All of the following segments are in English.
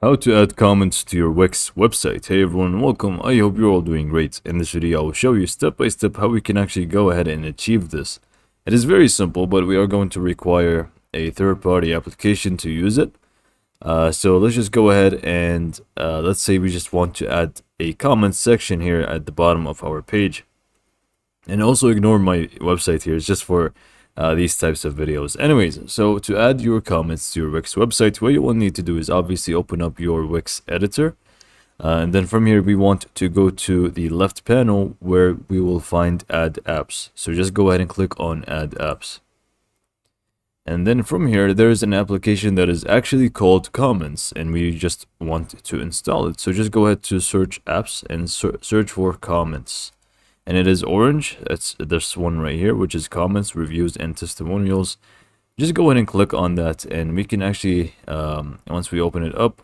How to add comments to your Wix website. Hey everyone, welcome. I hope you're all doing great. In this video, I will show you step by step how we can actually go ahead and achieve this. It is very simple, but we are going to require a third-party application to use it. So let's just go ahead and let's say we just want to add a comment section here at the bottom of our page. And also ignore my website here, it's just for these types of videos. Anyways, so to add your comments to your Wix website, what you will need to do is obviously open up your Wix editor. And then from here, we want to go to the left panel where we will find add apps. So just go ahead and click on add apps. And then from here, there's an application that is actually called Comments, and we just want to install it. So just go ahead to search apps and search for Comments. And it is orange. It's this one right here, which is comments, reviews, and testimonials. Just go ahead and click on that, and we can actually, once we open it up,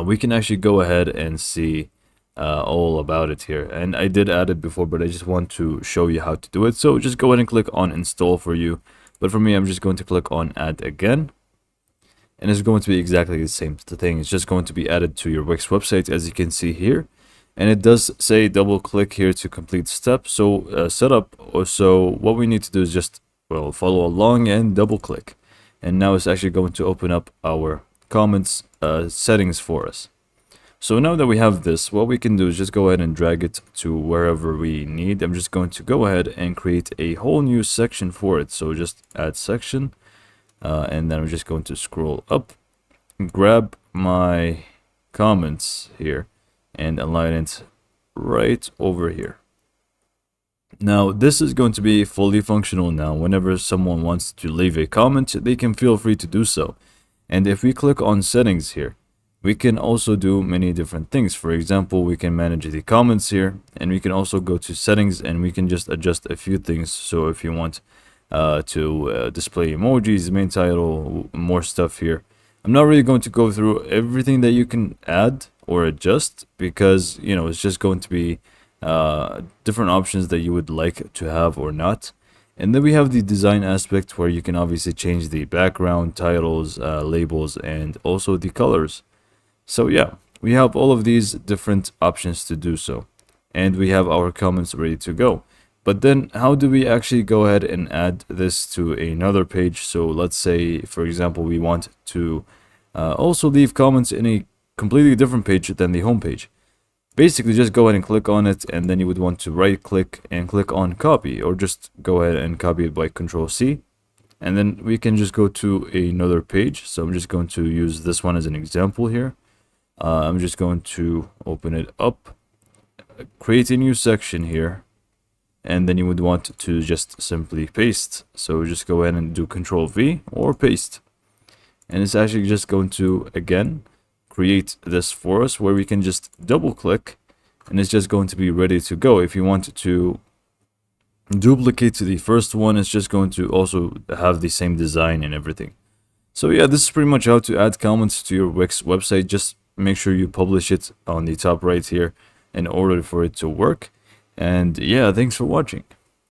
we can actually go ahead and see all about it here. And I did add it before, but I just want to show you how to do it. So just go ahead and click on install for you. But for me, I'm just going to click on add again. And it's going to be exactly the same thing. It's just going to be added to your Wix website, as you can see here. And it does say double click here to complete step. So setup. So what we need to do is just, well, follow along and double click. And now it's actually going to open up our comments settings for us. So now that we have this, what we can do is just go ahead and drag it to wherever we need. I'm just going to go ahead and create a whole new section for it. So just add section. And then I'm just going to scroll up, grab my comments here, and align it right over here. Now this is going to be fully functional now. Whenever someone wants to leave a comment, they can feel free to do so. And if we click on settings here, we can also do many different things. For example, we can manage the comments here, and we can also go to settings and we can just adjust a few things. So if you want to display emojis, main title, more stuff here. I'm not really going to go through everything that you can add or adjust, because it's just going to be different options that you would like to have or not. And then we have the design aspect, where you can obviously change the background, titles, labels, and also the colors. So yeah, we have all of these different options to do so, and we have our comments ready to go. But then how do we actually go ahead and add this to another page? So let's say, for example, we want to also leave comments in a completely different page than the home page. Basically, just go ahead and click on it, and then you would want to right click and click on copy, or just go ahead and copy it by Control-C. And then we can just go to another page. So I'm just going to use this one as an example here. I'm just going to open it up, create a new section here, and then you would want to just simply paste. So just go ahead and do Control-V or paste. And it's actually just going to, again, create this for us, where we can just double click, and it's just going to be ready to go. If you want to duplicate to the first one, it's just going to also have the same design and everything. So yeah, this is pretty much how to add comments to your Wix website. Just make sure you publish it on the top right here in order for it to work. And yeah, thanks for watching.